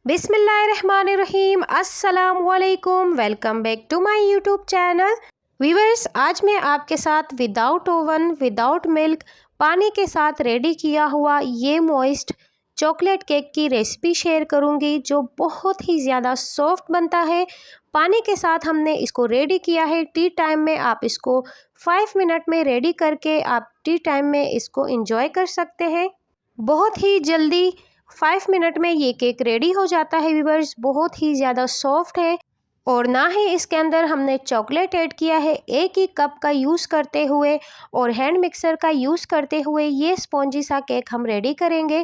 बिस्मिल्लाहिर्रहमानिर्रहीम। अस्सलामुअलैकुम। Welcome back to my YouTube channel. Viewers, आज मैं आपके साथ विदाउट ओवन, विदाउट मिल्क, पानी के साथ रेडी किया हुआ ये मॉइस्ट चॉकलेट केक की रेसिपी शेयर करूंगी, जो बहुत ही ज़्यादा सॉफ्ट बनता है। पानी के साथ हमने इसको रेडी किया है। टी टाइम में आप इसको 5 मिनट में रेडी करके आप टी टाइम में इसको एंजॉय कर सकते हैं। बहुत ही जल्दी 5 मिनट में ये केक रेडी हो जाता है व्यूअर्स। बहुत ही ज़्यादा सॉफ्ट है और ना ही इसके अंदर हमने चॉकलेट ऐड किया है। एक ही कप का यूज़ करते हुए और हैंड मिक्सर का यूज़ करते हुए ये स्पॉन्जी सा केक हम रेडी करेंगे।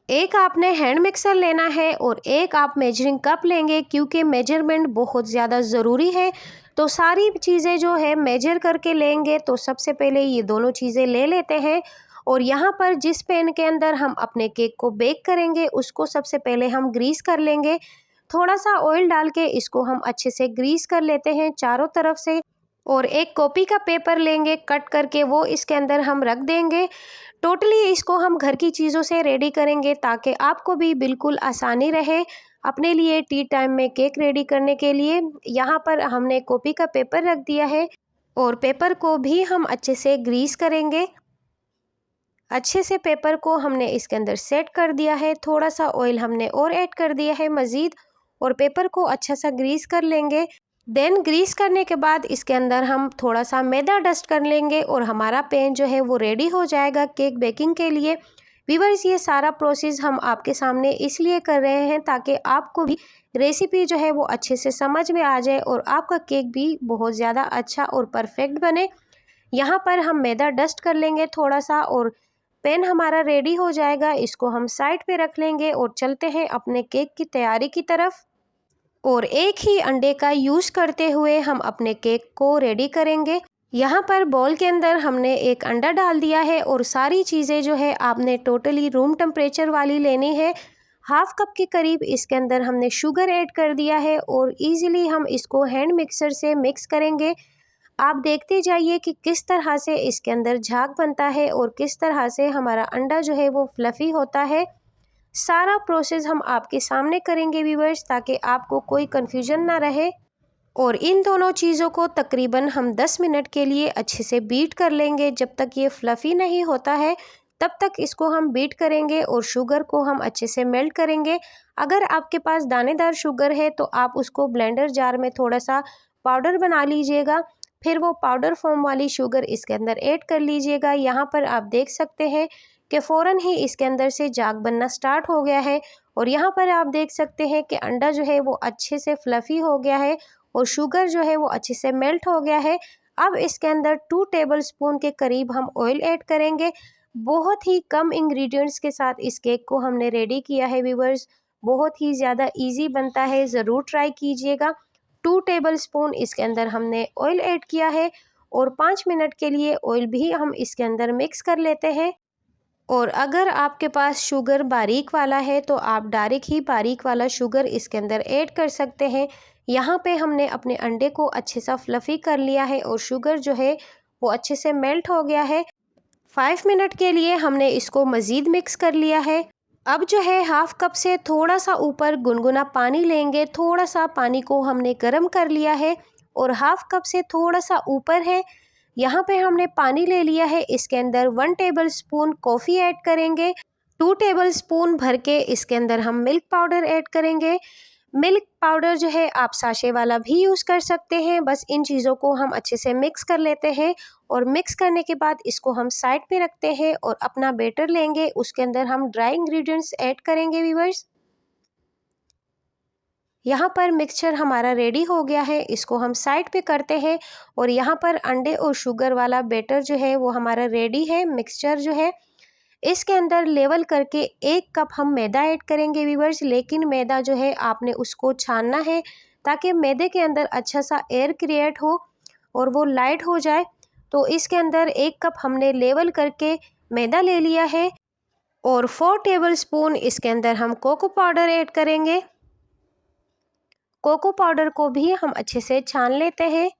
एक आपने हैंड मिक्सर लेना है और एक आप मेजरिंग कप लेंगे, क्योंकि मेजरमेंट बहुत ज़्यादा ज़रूरी है। तो सारी चीज़ें जो है मेजर करके लेंगे। तो सबसे पहले ये दोनों चीज़ें ले लेते हैं और यहाँ पर जिस पैन के अंदर हम अपने केक को बेक करेंगे उसको सबसे पहले हम ग्रीस कर लेंगे। थोड़ा सा ऑयल डाल के इसको हम अच्छे से ग्रीस कर लेते हैं चारों तरफ से। और एक कॉपी का पेपर लेंगे कट करके, वो इसके अंदर हम रख देंगे। टोटली इसको हम घर की चीज़ों से रेडी करेंगे ताकि आपको भी बिल्कुल आसानी रहे अपने लिए टी टाइम में केक रेडी करने के लिए। यहाँ पर हमने कॉपी का पेपर रख दिया है और पेपर को भी हम अच्छे से ग्रीस करेंगे। अच्छे से पेपर को हमने इसके अंदर सेट कर दिया है। थोड़ा सा ऑयल हमने और ऐड कर दिया है मज़ीद और पेपर को अच्छा सा ग्रीस कर लेंगे। देन ग्रीस करने के बाद इसके अंदर हम थोड़ा सा मैदा डस्ट कर लेंगे और हमारा पैन जो है वो रेडी हो जाएगा केक बेकिंग के लिए। व्यूअर्स, ये सारा प्रोसेस हम आपके सामने इसलिए कर रहे हैं ताकि आपको भी रेसिपी जो है वो अच्छे से समझ में आ जाए और आपका केक भी बहुत ज़्यादा अच्छा और परफेक्ट बने। यहाँ पर हम मैदा डस्ट कर लेंगे थोड़ा सा और पैन हमारा रेडी हो जाएगा। इसको हम साइड पे रख लेंगे और चलते हैं अपने केक की तैयारी की तरफ। और एक ही अंडे का यूज़ करते हुए हम अपने केक को रेडी करेंगे। यहाँ पर बॉल के अंदर हमने एक अंडा डाल दिया है और सारी चीज़ें जो है आपने टोटली रूम टेम्परेचर वाली लेनी है। हाफ कप के करीब इसके अंदर हमने शुगर ऐड कर दिया है और इजीली हम इसको हैंड मिक्सर से मिक्स करेंगे। आप देखते जाइए कि किस तरह से इसके अंदर झाग बनता है और किस तरह से हमारा अंडा जो है वो फ्लफ़ी होता है। सारा प्रोसेस हम आपके सामने करेंगे व्यूअर्स, ताकि आपको कोई कन्फ्यूजन ना रहे। और इन दोनों चीज़ों को तकरीबन हम 10 मिनट के लिए अच्छे से बीट कर लेंगे। जब तक ये फ्लफ़ी नहीं होता है तब तक इसको हम बीट करेंगे और शुगर को हम अच्छे से मेल्ट करेंगे। अगर आपके पास दानेदार शुगर है तो आप उसको ब्लेंडर जार में थोड़ा सा पाउडर बना लीजिएगा, फिर वो पाउडर फॉर्म वाली शुगर इसके अंदर ऐड कर लीजिएगा। यहाँ पर आप देख सकते हैं कि फ़ौरन ही इसके अंदर से झाग बनना स्टार्ट हो गया है और यहाँ पर आप देख सकते हैं कि अंडा जो है वो अच्छे से फ्लफ़ी हो गया है और शुगर जो है वो अच्छे से मेल्ट हो गया है। अब इसके अंदर 2 टेबलस्पून के करीब हम ऑयल ऐड करेंगे। बहुत ही कम इंग्रेडिएंट्स के साथ इस केक को हमने रेडी किया है व्यूअर्स। बहुत ही ज़्यादा इजी बनता है, ज़रूर ट्राई कीजिएगा। 2 टेबलस्पून इसके अंदर हमने ऑयल ऐड किया है और 5 मिनट के लिए ऑयल भी हम इसके अंदर मिक्स कर लेते हैं। और अगर आपके पास शुगर बारीक वाला है तो आप डायरेक्ट ही बारीक वाला शुगर इसके अंदर ऐड कर सकते हैं। यहाँ पे हमने अपने अंडे को अच्छे सा फ्लफ़ी कर लिया है और शुगर जो है वो अच्छे से मेल्ट हो गया है। 5 मिनट के लिए हमने इसको मज़ीद मिक्स कर लिया है। अब जो है हाफ कप से थोड़ा सा ऊपर गुनगुना पानी लेंगे। थोड़ा सा पानी को हमने गर्म कर लिया है और हाफ कप से थोड़ा सा ऊपर है। यहाँ पे हमने पानी ले लिया है। इसके अंदर 1 टेबलस्पून कॉफ़ी ऐड करेंगे। 2 टेबलस्पून भर के इसके अंदर हम मिल्क पाउडर ऐड करेंगे। मिल्क पाउडर जो है आप साशे वाला भी यूज़ कर सकते हैं। बस इन चीज़ों को हम अच्छे से मिक्स कर लेते हैं और मिक्स करने के बाद इसको हम साइड पे रखते हैं और अपना बैटर लेंगे। उसके अंदर हम ड्राई इंग्रेडिएंट्स ऐड करेंगे व्यूअर्स। यहाँ पर मिक्सचर हमारा रेडी हो गया है। इसको हम साइड पे करते हैं और यहाँ पर अंडे और शुगर वाला बैटर जो है वो हमारा रेडी है। मिक्सचर जो है इसके अंदर लेवल करके 1 कप हम मैदा ऐड करेंगे व्यूअर्स। लेकिन मैदा जो है आपने उसको छानना है ताकि मैदे के अंदर अच्छा सा एयर क्रिएट हो और वो लाइट हो जाए। तो इसके अंदर 1 कप हमने लेवल करके मैदा ले लिया है और 4 टेबलस्पून इसके अंदर हम कोको पाउडर ऐड करेंगे। कोको पाउडर को भी हम अच्छे से छान लेते हैं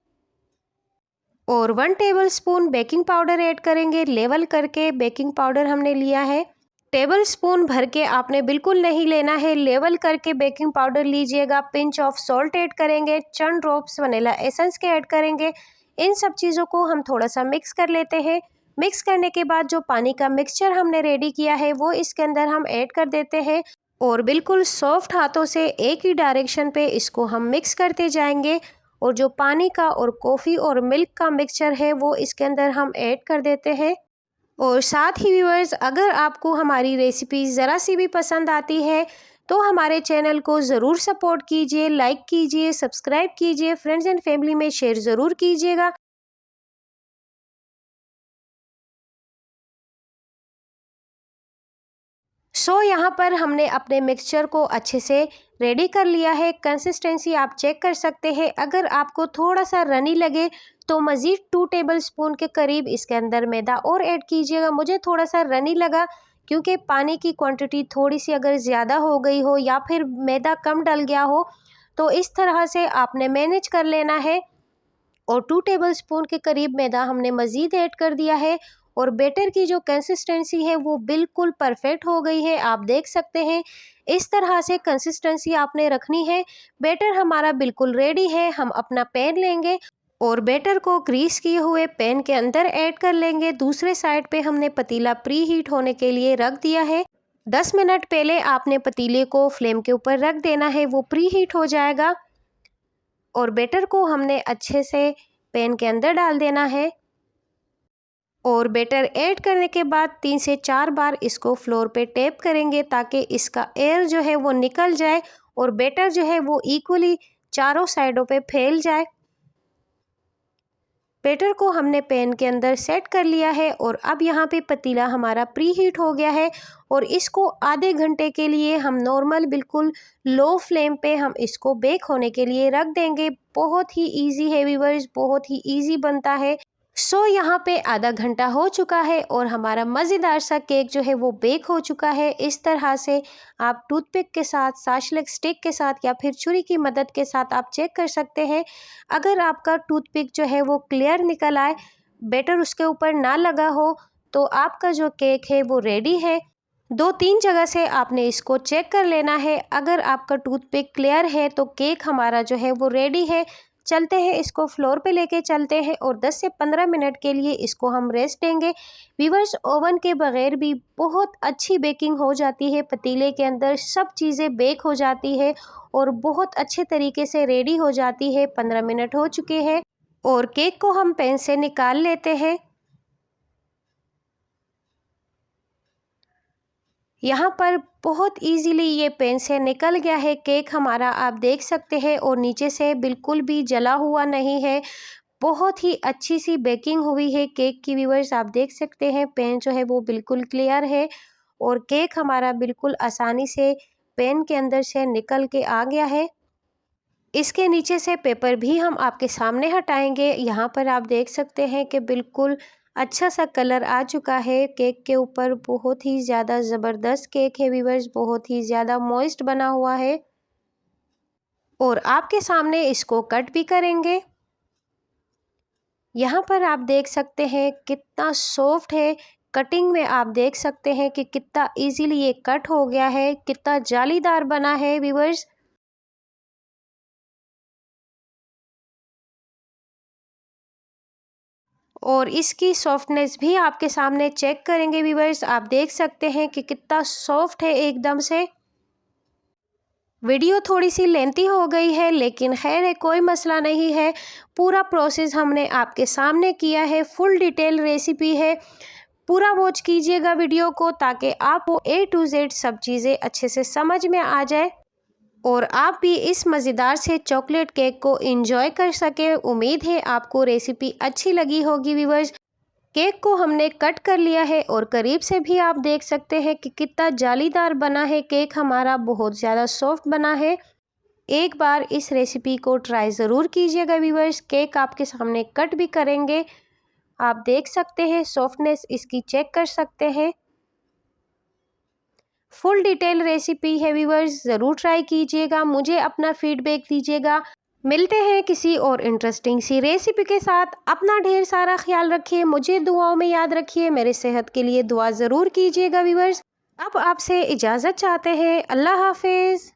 और 1 टेबलस्पून बेकिंग पाउडर ऐड करेंगे। लेवल करके बेकिंग पाउडर हमने लिया है। टेबल स्पून भर के आपने बिल्कुल नहीं लेना है, लेवल करके बेकिंग पाउडर लीजिएगा, पिंच ऑफ सॉल्ट ऐड करेंगे, चंद ड्रॉप्स वनीला एसेंस के ऐड करेंगे। इन सब चीज़ों को हम थोड़ा सा मिक्स कर लेते हैं। मिक्स करने के बाद जो पानी का मिक्सचर हमने रेडी किया है वो इसके अंदर हम ऐड कर देते हैं और बिल्कुल सॉफ्ट हाथों से एक ही डायरेक्शन पे इसको हम मिक्स करते जाएंगे। और जो पानी का और कॉफ़ी और मिल्क का मिक्सचर है वो इसके अंदर हम ऐड कर देते हैं। और साथ ही व्यूअर्स, अगर आपको हमारी रेसिपी ज़रा सी भी पसंद आती है तो हमारे चैनल को ज़रूर सपोर्ट कीजिए, लाइक कीजिए, सब्सक्राइब कीजिए, फ्रेंड्स एंड फैमिली में शेयर ज़रूर कीजिएगा। यहाँ पर हमने अपने मिक्सचर को अच्छे से रेडी कर लिया है। कंसिस्टेंसी आप चेक कर सकते हैं। अगर आपको थोड़ा सा रनी लगे तो मज़ीद 2 टेबल स्पून के करीब इसके अंदर मैदा और ऐड कीजिएगा। मुझे थोड़ा सा रनी लगा क्योंकि पानी की क्वांटिटी थोड़ी सी अगर ज़्यादा हो गई हो या फिर मैदा कम डल गया हो तो इस तरह से आपने मैनेज कर लेना है। और 2 टेबल स्पून के करीब मैदा हमने मज़ीद ऐड कर दिया है और बैटर की जो कंसिस्टेंसी है वो बिल्कुल परफेक्ट हो गई है। आप देख सकते हैं इस तरह से कंसिस्टेंसी आपने रखनी है। बैटर हमारा बिल्कुल रेडी है। हम अपना पैन लेंगे और बैटर को ग्रीस किए हुए पैन के अंदर ऐड कर लेंगे। दूसरे साइड पे हमने पतीला प्री हीट होने के लिए रख दिया है। 10 मिनट पहले आपने पतीले को फ्लेम के ऊपर रख देना है, वो प्री हीट हो जाएगा। और बैटर को हमने अच्छे से पैन के अंदर डाल देना है और बैटर ऐड करने के बाद 3 से 4 बार इसको फ्लोर पे टैप करेंगे ताकि इसका एयर जो है वो निकल जाए और बैटर जो है वो इक्वली चारों साइडों पे फैल जाए। बैटर को हमने पैन के अंदर सेट कर लिया है और अब यहाँ पे पतीला हमारा प्री हीट हो गया है और इसको आधे घंटे के लिए हम नॉर्मल बिल्कुल लो फ्लेम पे हम इसको बेक होने के लिए रख देंगे। बहुत ही इजी है व्यूअर्स, बहुत ही इजी बनता है। यहाँ पे आधा घंटा हो चुका है और हमारा मज़ेदार सा केक जो है वो बेक हो चुका है। इस तरह से आप टूथपिक के साथ, साशलेक स्टिक के साथ या फिर छुरी की मदद के साथ आप चेक कर सकते हैं। अगर आपका टूथपिक जो है वो क्लियर निकल आए, बैटर उसके ऊपर ना लगा हो, तो आपका जो केक है वो रेडी है। 2-3 जगह से आपने इसको चेक कर लेना है। अगर आपका टूथपिक क्लियर है तो केक हमारा जो है वो रेडी है। चलते हैं, इसको फ्लोर पे लेके चलते हैं और 10 से 15 मिनट के लिए इसको हम रेस्ट देंगे। व्यूअर्स, ओवन के बगैर भी बहुत अच्छी बेकिंग हो जाती है। पतीले के अंदर सब चीज़ें बेक हो जाती है और बहुत अच्छे तरीके से रेडी हो जाती है। 15 मिनट हो चुके हैं और केक को हम पैन से निकाल लेते हैं। यहाँ पर बहुत इजीली ये पैन से निकल गया है केक हमारा, आप देख सकते हैं। और नीचे से बिल्कुल भी जला हुआ नहीं है। बहुत ही अच्छी सी बेकिंग हुई है केक की व्यूअर्स, आप देख सकते हैं। पैन जो है वो बिल्कुल क्लियर है और केक हमारा बिल्कुल आसानी से पैन के अंदर से निकल के आ गया है। इसके नीचे से पेपर भी हम आपके सामने हटाएंगे। यहाँ पर आप देख सकते हैं कि बिल्कुल अच्छा सा कलर आ चुका है केक के ऊपर। बहुत ही ज़्यादा ज़बरदस्त केक है व्यूअर्स, बहुत ही ज़्यादा मॉइस्ट बना हुआ है और आपके सामने इसको कट भी करेंगे। यहाँ पर आप देख सकते हैं कितना सॉफ्ट है। कटिंग में आप देख सकते हैं कि कितना इजीली ये कट हो गया है, कितना जालीदार बना है व्यूअर्स। और इसकी सॉफ्टनेस भी आपके सामने चेक करेंगे व्यूअर्स, आप देख सकते हैं कि कितना सॉफ्ट है एकदम से। वीडियो थोड़ी सी लेंथी हो गई है लेकिन खैर है, कोई मसला नहीं है। पूरा प्रोसेस हमने आपके सामने किया है, फुल डिटेल रेसिपी है। पूरा वॉच कीजिएगा वीडियो को ताकि आपको A to Z सब चीज़ें अच्छे से समझ में आ जाए और आप भी इस मज़ेदार से चॉकलेट केक को एंजॉय कर सकें। उम्मीद है आपको रेसिपी अच्छी लगी होगी व्यूअर्स। केक को हमने कट कर लिया है और करीब से भी आप देख सकते हैं कि कितना जालीदार बना है केक हमारा, बहुत ज़्यादा सॉफ्ट बना है। एक बार इस रेसिपी को ट्राई ज़रूर कीजिएगा व्यूअर्स। केक आपके सामने कट भी करेंगे, आप देख सकते हैं सॉफ्टनेस इसकी चेक कर सकते हैं। फुल डिटेल रेसिपी है व्यूअर्स, ज़रूर ट्राई कीजिएगा, मुझे अपना फीडबैक दीजिएगा। मिलते हैं किसी और इंटरेस्टिंग सी रेसिपी के साथ। अपना ढेर सारा ख्याल रखिए, मुझे दुआओं में याद रखिए, मेरे सेहत के लिए दुआ ज़रूर कीजिएगा व्यूअर्स। अब आपसे इजाज़त चाहते हैं। अल्लाह हाफिज़।